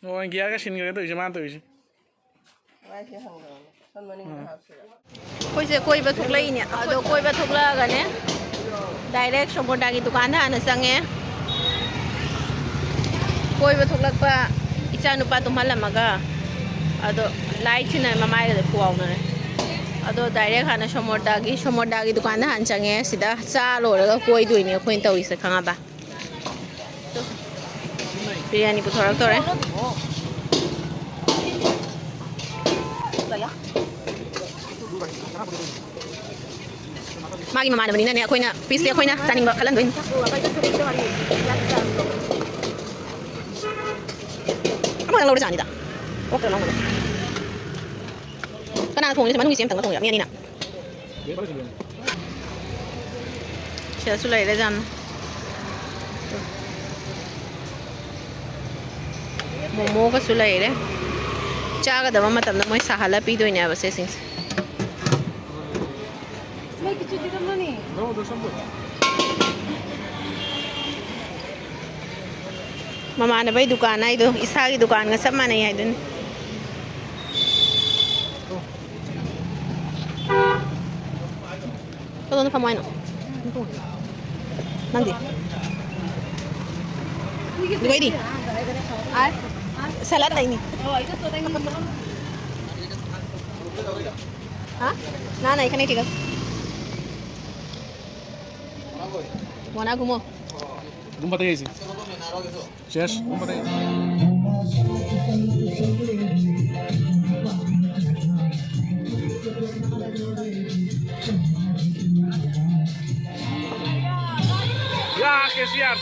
Oh, yang kia sin cái tôi mana tôi sih. Koi se koi ba thuk lai ne ado koi ba thuk la ga ne direct somoda gi dukan da na sange koi ba thuk lak pa icha nu pa tumhala maga ado light china mamai ga puaw na ado direct hana somoda gi dukan da han change sida cha lo ra koi dui ne khoin tawi se khanga ba biryani puthorak tore magi mama bani na ne khoina piece se khoina chaning ba khalan doin ama lo ra chani da ok lo lo kana thong ni se manu sim tang thong ya mi ni na se su lai le jam momo ka su lai le cha ga da ma tam na moi sa hala pi doi ne ba se sing mama na bay dukan ay do isa gi dukan nga sab man ay dun todo no pamoy no nandi di di ay salad na ini ha na ikan tigas mana gumo Gumpa tayo sih. Cheers, gumpa tayo. Ya, kesian.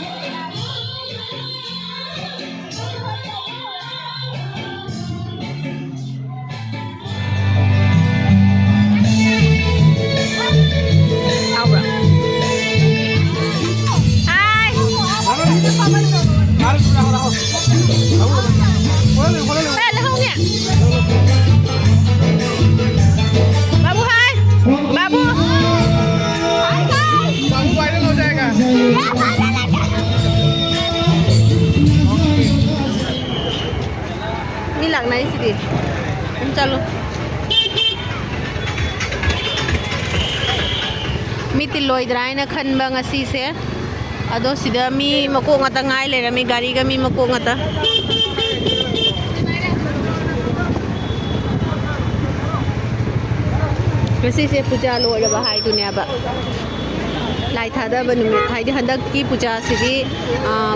Aura. Babu hai. Babu. Hai guys. Babu bay na lo जाएगा. Ni लगना है सीधी. चलो. Mi tinloidraga na khanba ngasi se. Ado sida mi mako ngata ngai le ra mi gari ga mi mako ngata. Kasi se puja lo ra ba hai dunia ba. Lai thada ba numit hai di handak ki puja sidi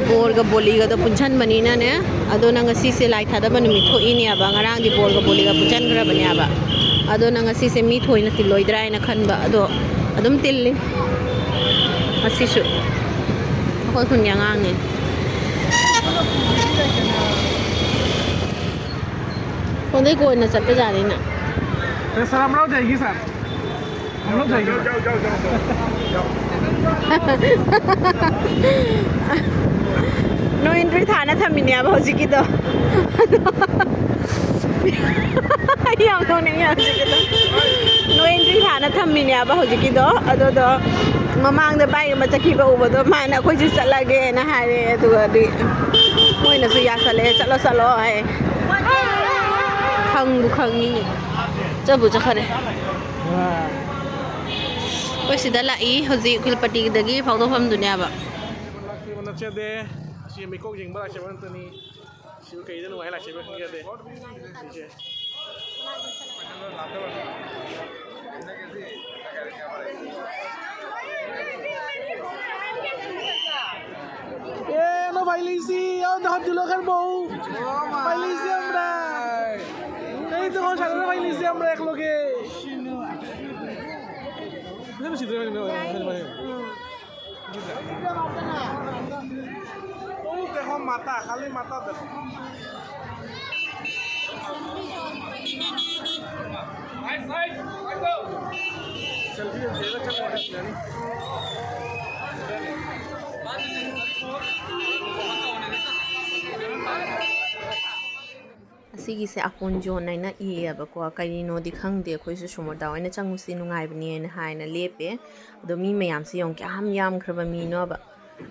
bor ga boli ga do punchan bani na ne ado na ngasi se lai thada ba numit tho ini aba ngarang di bor ga boli ga punchan gra bani aba ado na ngasi se mi thoi na tinloidraga na khanba ado adum tilli asisu ako kun yang angin kondai ko na sapta jani na Sir, हम लोग जाएगी sir. हम लोग जाएगी. जाओ. No entry thana thamine aba hojiki do ayam no nei hojiki do no entry thana thamine aba hojiki do ado do mamang da bai ma chaki ba uba do mana khoi ji chalage na hare adu adi moi na su ya sale chalo ai khang ni chabu chakhare koi sida lai hoji khilpati dagi phaudo pham dunia ba Mana cia deh. Si miko jing bala cia bang tani. Si kayak itu nuai lah cia bang kia deh. Si. No bailisi, oh dah dulu kan bau. Bailisi amra. Ini tu kau cakap bailisi amra kalau ke. Ini mesti tu ni. Oh, देखो माता खाली माता देखो. Selfie ले चल model यानी. asigi se aponjo nai na i aba ko kai no di khang de khoi su sumo da ina changu si nungai bani na hai na lepe do mi mayam si yong kyam yam khraba mi no ba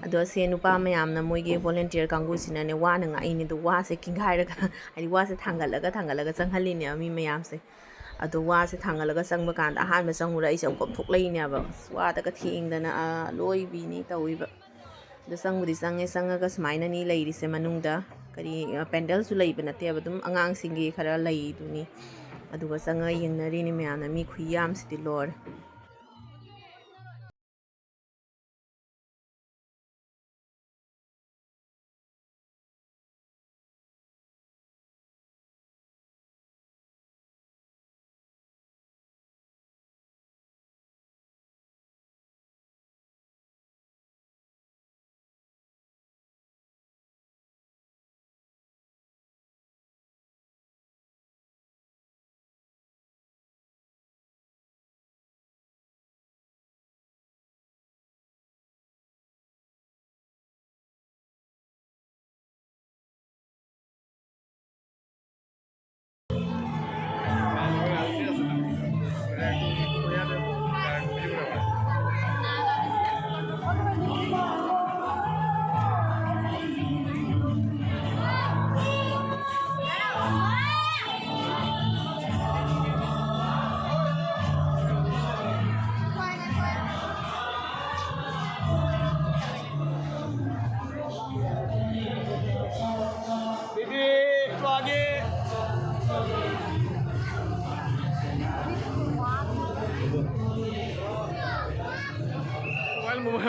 ꯑꯗꯣ ꯁꯦ ꯅꯨꯄꯥ ꯃꯌꯥꯝꯅ ꯃꯣꯏꯒꯤ ꯚꯣꯂunteer ꯀꯥꯡꯕꯨꯁꯤꯅꯅꯦ ꯋꯥꯅ ꯉꯥꯛꯏꯅꯦ ꯑꯗꯣ ꯋꯥꯁꯦ ꯀꯤꯡꯈꯥꯏꯔꯒ ꯍꯥꯏꯗꯤ ꯋꯥꯁꯦ ꯊꯥꯡꯒꯠꯂꯒ ꯆꯪꯍꯜꯂꯤꯅꯦꯕ ꯃꯤ ꯃꯌꯥꯝꯁꯦ ꯑꯗꯣ ꯋꯥꯁꯦ ꯊꯥꯡꯒꯠꯂꯒ ꯆꯪꯕ ꯀꯥꯟꯗ ꯑꯍꯥꯟꯕ ꯆꯪꯉꯨꯔ ꯑꯩꯁꯦ ꯑꯃꯨꯛ ꯊꯣꯛꯂꯛꯏꯅꯦꯕ ꯋꯥꯗꯒ ꯊꯦꯡꯗꯅ ꯂꯣꯏꯕꯤꯅꯤ ꯇꯧꯋꯤꯕ ꯑꯗꯣ ꯆꯪꯕꯨꯗꯤ ꯆꯪꯉꯒ ꯁꯨꯃꯥꯏꯅꯅꯤ ꯂꯩꯔꯤꯁꯦ ꯃꯅꯨꯡꯗ ꯀꯔꯤ ꯄꯦꯟꯗꯜꯁꯨ ꯂꯩꯕ ꯅꯠꯇꯦꯕ ꯑꯗꯨꯝ ꯑꯉꯥꯡꯁꯤꯡꯒꯤ ꯈꯔ ꯂꯩꯗꯨꯅꯤ ꯑꯗꯨꯒ ꯆꯪꯉꯒ ꯌꯦꯡꯅꯔꯤꯅꯤ ꯃꯌꯥꯝꯅ ꯃꯤ ꯈꯨꯌꯥꯝꯁꯤꯗꯤ ꯂꯣꯏꯔꯦ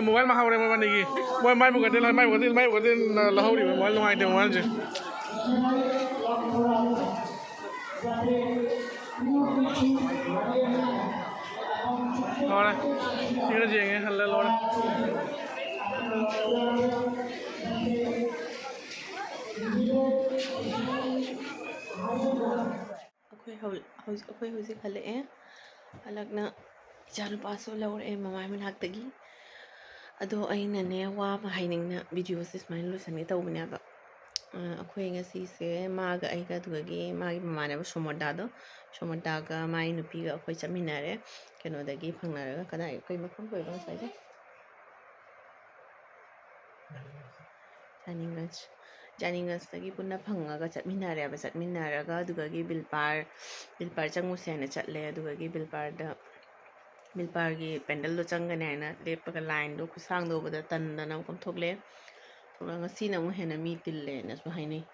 मोबाइल मा हावरे मोबाइल निगी मोबाइल माइ बुगते लहौरी मोबाइल नुआइते मोबाइल जे लोरे सिगरे जेंगे हल्ले लोरे ꯑꯩꯈꯣꯏ ꯍꯧꯖꯤꯛ ꯍꯜꯂꯛꯑꯦ ꯍꯜꯂꯛꯅ ꯏꯆꯥꯅꯨꯄꯥꯁꯨ ꯂꯧꯔꯛꯑꯦ ꯃꯃꯥꯏ ꯃꯅꯥꯛꯇꯒꯤ ꯑꯗꯣ ꯑꯩꯅꯅꯦ ꯋꯥ ꯑꯃ ꯍꯥꯏꯅꯤꯡꯅ ꯚꯤꯗꯤꯑꯣꯁꯦ ꯁꯨꯃꯥꯏꯅ ꯂꯣꯏꯁꯟꯒꯦ ꯇꯧꯕꯅꯦꯕ ꯑꯩꯈꯣꯏ ꯉꯁꯤꯁꯦ ꯃꯥꯒ ꯑꯩꯒ ꯑꯗꯨꯒꯤ ꯃꯥꯒꯤ ꯃꯃꯥꯟꯅꯕ ꯁꯣꯃꯣꯔꯗꯥꯒ ꯃꯥꯒꯤ ꯅꯨꯄꯤꯒ ꯑꯩꯈꯣꯏ ꯆꯠꯃꯤꯟꯅꯔꯦ ꯀꯩꯅꯣꯗꯒꯤ ꯐꯪꯅꯔꯒ ꯀꯗꯥꯏ ꯀꯩ ꯃꯐꯝ ꯑꯣꯏꯕ ꯉꯁꯥꯏꯗꯣ ꯖꯥꯅꯤꯡꯒꯟꯁꯇꯒꯤ ꯄꯨꯟꯅ ꯐꯪꯉꯒ ꯆꯠꯃꯤꯟꯅꯔꯒ ꯑꯗꯨꯒꯤ ꯕꯤꯜꯄꯥꯔ ꯆꯪꯉꯨꯁꯦ ꯍꯥꯏꯅ ꯆꯠꯂꯦ ꯑꯗꯨꯒꯤ ꯕꯤꯜꯄꯥꯔꯒꯤ ꯄꯦꯟꯗꯜꯗꯣ ꯆꯪꯒꯅꯤ ꯍꯥꯏꯅ ꯂꯦꯞꯄꯒ ꯂꯥꯏꯟꯗꯣ ꯈꯨꯁꯥꯡꯗ ꯎꯕꯗ ꯇꯟꯗꯅ ꯑꯃꯨꯛ ꯊꯣꯛꯂꯛꯑꯦ ꯉꯁꯤꯅ ꯑꯃꯨꯛ ꯍꯦꯟꯅ ꯃꯤ ꯇꯤꯜꯂꯦꯅꯁꯨ ꯍꯥꯏꯅꯩ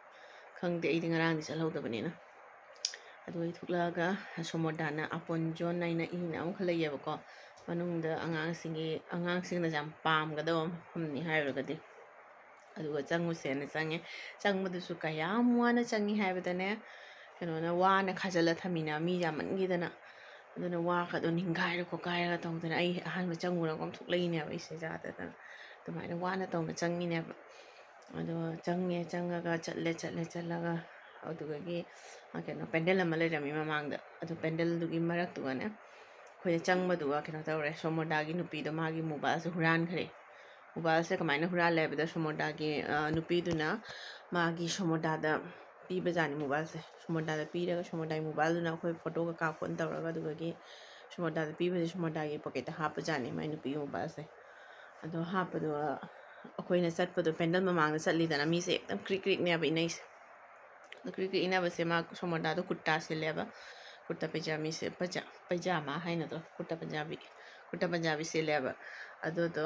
ꯈꯪꯗꯦ ꯑꯩꯗꯤ ꯉꯔꯥꯡꯗꯤ ꯆꯠꯍꯧꯗꯕꯅꯤꯅ ꯑꯗꯨ ꯑꯩ ꯊꯣꯛꯂꯛꯑꯒ ꯁꯣꯃꯣꯔꯗꯥꯅ ꯑꯄꯣꯟꯖꯣꯟ ꯍꯥꯏꯅ ꯏꯅ ꯑꯃꯈꯛ ꯂꯩꯌꯦꯕꯀꯣ ꯃꯅꯨꯡꯗ ꯑꯉꯥꯡꯁꯤꯡꯅ ꯌꯥꯝ ꯄꯥꯝꯒꯗꯕ ꯃꯐꯝꯅꯤ ꯍꯥꯏꯔꯨꯔꯒꯗꯤ ꯑꯗꯨꯒ ꯆꯪꯉꯨꯁꯦꯅ ꯆꯪꯉꯦ ꯆꯪꯕꯗꯨꯁꯨ ꯀꯌꯥꯝ ꯋꯥꯅ ꯆꯪꯉꯤ ꯍꯥꯏꯕꯗꯅꯦ ꯀꯩꯅꯣꯅ ꯋꯥꯅ ꯈꯥꯖꯤꯜꯂ ꯊꯝꯃꯤꯅ ꯃꯤ ꯌꯥꯝꯃꯟꯈꯤꯗꯅ ꯑꯗꯨꯅ ꯋꯥꯒꯗꯣ ꯅꯤꯡꯈꯥꯏꯔ ꯈꯣꯠꯀꯥꯏꯔꯒ ꯇꯧꯗꯅ ꯑꯩ ꯑꯍꯥꯟꯕ ꯆꯪꯉꯨꯔꯒ ꯑꯃ ꯊꯣꯛꯂꯛꯏꯅꯦꯕ ꯑꯩꯁꯦ ꯌꯥꯗꯗꯅ ꯑꯗꯨꯃꯥꯏꯅ ꯋꯥꯅ ꯇꯧꯅ ꯆꯪꯉꯤꯅꯦꯕ ꯑꯗꯣ ꯆꯪꯉꯒ ꯆꯠꯂꯒ ꯑꯗꯨꯗꯒꯤ ꯀꯩꯅꯣ ꯄꯦꯟꯗꯜ ꯑꯃ ꯂꯩꯔꯝꯃꯤ ꯃꯃꯥꯡꯗ ꯑꯗꯨ ꯄꯦꯟꯗꯜꯗꯨꯒꯤ ꯃꯔꯛꯇꯨꯒꯅꯦ ꯑꯩꯈꯣꯏꯅ ꯆꯪꯕꯗꯨꯒ ꯀꯩꯅꯣ ꯇꯧꯔꯦ ꯁꯣꯃꯣꯔꯗꯥꯒꯤ ꯅꯨꯄꯤꯗꯣ ꯃꯥꯒꯤ ꯃꯣꯕꯥꯏꯜꯁꯦ ꯍꯨꯔꯥꯟꯈ꯭ꯔꯦ ꯃꯣꯕꯥꯏꯜꯁꯦ ꯀꯃꯥꯏꯅ ꯍꯨꯔꯥꯜꯂꯦ ꯍꯥꯏꯕꯗ ꯁꯣꯃꯣꯔꯗꯥꯒꯤ ꯅꯨꯄꯤꯗꯨꯅ ꯃꯥꯒꯤ ꯁꯣꯃꯣꯔꯗꯥꯗ ꯄꯤꯕꯖꯥꯠꯅꯤ ꯃꯣꯕꯥꯏꯜꯁꯦ ꯁꯣꯃꯣꯔꯗꯥꯗ ꯄꯤꯔꯒ ꯁꯣꯃꯣꯔꯗꯥꯒꯤ ꯃꯣꯕꯥꯏꯜꯗꯨꯅ ꯑꯩꯈꯣꯏ ꯐꯣꯇꯣꯒ ꯀꯥꯞꯄꯣꯅ ꯇꯧꯔꯒ ꯑꯗꯨꯒꯤ ꯁꯣꯃꯣꯔꯗꯥꯗ ꯄꯤꯕꯁꯦ ꯁꯣꯃꯣꯔꯗꯥꯒꯤ ꯄꯣꯀꯦꯠꯇ ꯍꯥꯞꯄꯖꯥꯠꯅꯤ ꯃꯥꯏ ꯅꯨꯄꯤꯒꯤ ꯃꯣꯕꯥꯏꯜꯁꯦ ꯑꯗꯣ ꯍꯥꯞꯄꯗꯣ ꯑꯩꯈꯣꯏꯅ ꯆꯠꯄꯗꯣ ꯄꯦꯟꯗꯜ ꯃꯃꯥꯡꯗ ꯆꯠꯂꯤꯗꯅ ꯃꯤꯁꯦ ꯑꯦꯛꯗꯝ ꯀ꯭ꯔꯤꯛꯅꯦꯕ ꯏꯅꯩꯁꯦ ꯑꯗꯣ ꯀ꯭ꯔꯤꯛ ꯏꯅꯕꯁꯦ ꯃꯥ ꯁꯣꯃꯣꯔꯗꯥꯗꯣ ꯀꯨꯔꯇꯥ ꯁꯤꯜꯂꯦꯕ ꯀꯨꯔꯇꯥ ꯄꯩꯖꯥꯃꯤꯁꯦ ꯄꯩꯖꯥꯃꯥ ꯍꯥꯏꯅꯗ꯭ꯔꯣ ꯀꯨꯔꯇꯥ ꯄꯟꯖꯥꯕꯤ ꯁꯤꯜꯂꯦꯕ ꯑꯗꯨꯗꯣ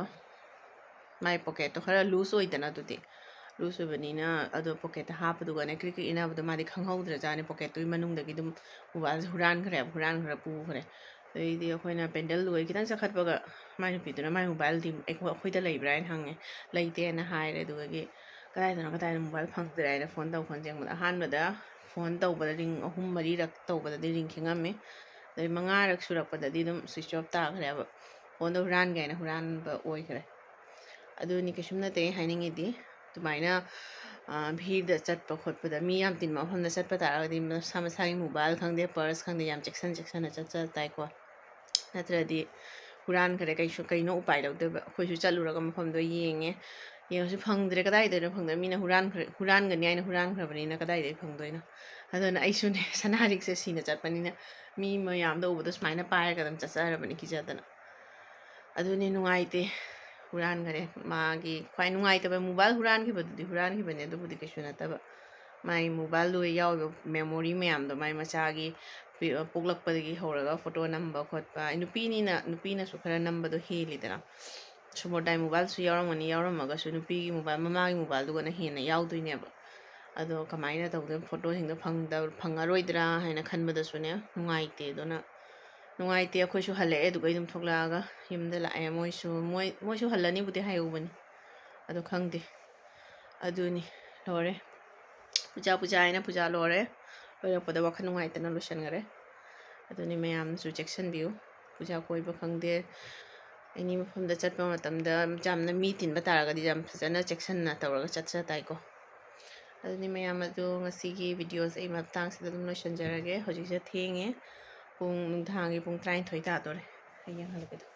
ꯃꯥꯏ ꯄꯣꯀꯦꯠꯇꯣ ꯈꯔ ꯂꯨꯖ ꯑꯣꯏꯗꯅ ꯑꯗꯨꯗꯤ ꯂꯨꯖ ꯑꯣꯏꯕꯅꯤꯅ ꯑꯗꯣ ꯄꯣꯀꯦꯠꯇ ꯍꯥꯞꯄꯗꯨꯒꯅꯦ ꯀ꯭ꯔꯤꯛ ꯏꯅꯕꯗꯣ ꯃꯥꯗꯤ ꯈꯪꯍꯧꯗ꯭ꯔꯖꯥꯠꯅꯤ ꯄꯣꯀꯦꯠꯇꯨꯒꯤ ꯃꯅꯨꯡꯗꯒꯤ ꯑꯗꯨꯝ ꯃꯣꯕꯥꯏꯜꯁꯦ ꯍꯨꯔꯥꯟꯈ꯭ꯔ ꯄꯨꯈ꯭ꯔꯦ ꯑꯗꯩꯗꯤ ꯑꯩꯈꯣꯏꯅ ꯄꯦꯟꯗꯜꯗꯨꯒ ꯈꯤꯇꯪ ꯆꯈꯠꯄꯒ ꯃꯥꯏ ꯅꯨꯄꯤꯗꯨꯅ ꯃꯥꯏ ꯃꯣꯕꯥꯏꯜꯗꯤ ꯑꯩꯈꯣꯏꯗ ꯂꯩꯕ꯭ꯔꯥ ꯍꯥꯏꯅ ꯍꯪꯉꯦ ꯂꯩꯇꯦꯅ ꯍꯥꯏꯔꯦ ꯑꯗꯨꯒꯤ ꯀꯗꯥꯏꯗ ꯃꯣꯕꯥꯏꯜ ꯐꯪꯗ꯭ꯔꯦ ꯍꯥꯏꯅ ꯐꯣꯟ ꯆꯦꯡꯕꯗ ꯑꯍꯥꯟꯕꯗ ꯐꯣन ꯇꯧꯕꯗ ꯔꯤꯡ 3-4ꯔꯛ ꯇꯧꯕꯗꯗꯤ ꯔꯤꯡ ꯈꯤꯡꯉꯝꯃꯤ ꯑꯗꯩ 5ꯔꯛ ꯁꯨꯔꯛꯄꯗꯗꯤ ꯑꯗꯨꯝ ꯁ꯭ꯋꯤꯆ ꯑꯣꯐ ꯇꯥꯈ꯭ꯔꯦꯕ ꯐꯣꯟꯗꯣ ꯍꯨꯔꯥꯟꯒꯦꯅ ꯍꯨꯔꯥꯟꯕ ꯑꯣꯏꯈ꯭ꯔꯦ ꯑꯗꯨꯅꯤ ꯀꯩꯁꯨꯝ ꯅꯠꯇꯦ ꯍꯥꯏꯅꯤꯡꯉꯤꯗꯤ ꯑꯗꯨꯃꯥꯏꯅ ꯚꯤꯔꯗ ꯆꯠꯄ ꯈꯣꯠꯄꯗ ꯃꯤ ꯌꯥꯝ ꯇꯤꯟꯕ ꯃꯐꯝꯗ ꯆꯠꯄ ꯇꯥꯔꯒꯗꯤ ꯃꯁꯥꯒꯤ ꯃꯣꯕꯥꯏꯜ ꯈꯪꯗꯦ ꯄꯔꯁ ꯈꯪꯗꯦ ꯌꯥꯝ ꯆꯦꯛꯁꯤꯟꯅ ꯆꯠꯆ ꯇꯥꯏꯀꯣ ꯅꯠꯇ꯭ꯔꯗꯤ ꯍꯨꯔꯥꯟꯈ꯭ꯔꯦ ꯀꯩꯅꯣ ꯎꯄꯥꯏ ꯂꯧꯗꯣꯏꯕ ꯑꯩꯈꯣꯏꯁꯨ ꯆꯠꯂꯨꯔꯒ ꯃꯐꯝꯗꯣ ꯌꯦꯡꯉꯁꯨ ꯐꯪꯗ꯭ꯔꯦ ꯀꯗꯥꯏꯗꯅꯣ ꯐꯪꯗ꯭ꯔꯦ ꯃꯤꯅ ꯍꯨꯔꯥꯟꯒꯅꯤ ꯍꯥꯏꯅ ꯍꯨꯔꯥꯟꯈ꯭ꯔꯕꯅꯤꯅ ꯀꯗꯥꯏꯗꯒꯤ ꯐꯪꯗꯣꯏꯅꯣ ꯑꯗꯨꯅ ꯑꯩꯁꯨꯅꯦ ꯁꯅꯥꯔꯤꯛꯁꯦ ꯁꯤꯅ ꯆꯠꯄꯅꯤꯅ ꯃꯤ ꯃꯌꯥꯝꯗ ꯎꯕꯗꯣ ꯁꯨꯃꯥꯏꯅ ꯄꯥꯏꯔꯒ ꯑꯗꯨꯝ ꯆꯠꯆꯔꯕꯅꯤ ꯀꯤꯖꯗꯅ ꯑꯗꯨꯅꯤ ꯅꯨꯡꯉꯥꯏꯇꯦ hurankhre magi khwai nungai taba mobile hurankhibane adubudi kaisu nataba mai mobile lo yaw memory mayam do mai machagi poklakpadagi horaga photo namba khotpa nupina su khara namba do helidana sumodai mobile su yaramani yaramaga su nupi gi mobile mamagi mobile do na hena yawdoineba ado kamaina tawde photo singda phangaroidra haina khanbada sune nungaite dona nungaite akhoi su hale edu gaidum thoklaga yimda lae moi su halani budi hayubani ado khangde aduni lore puja aina puja lore loirapada wakhan nungaitana loisangare aduni mayam su section view puja koiba khangde any mafamda chatpa matamda jamna mi tinba taragadi jam fazana section na tawraga chatsa taiko aduni mayam adu ngasigi videos ai matang sida dum loisanjarage hojikse thenge pung nungthangi pung 33 ta dore ayang halagado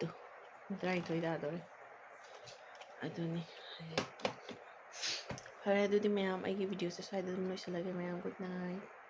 to 33 ta dore aduni fare adudi mayam aigi videos sai dum loisalage mayam good night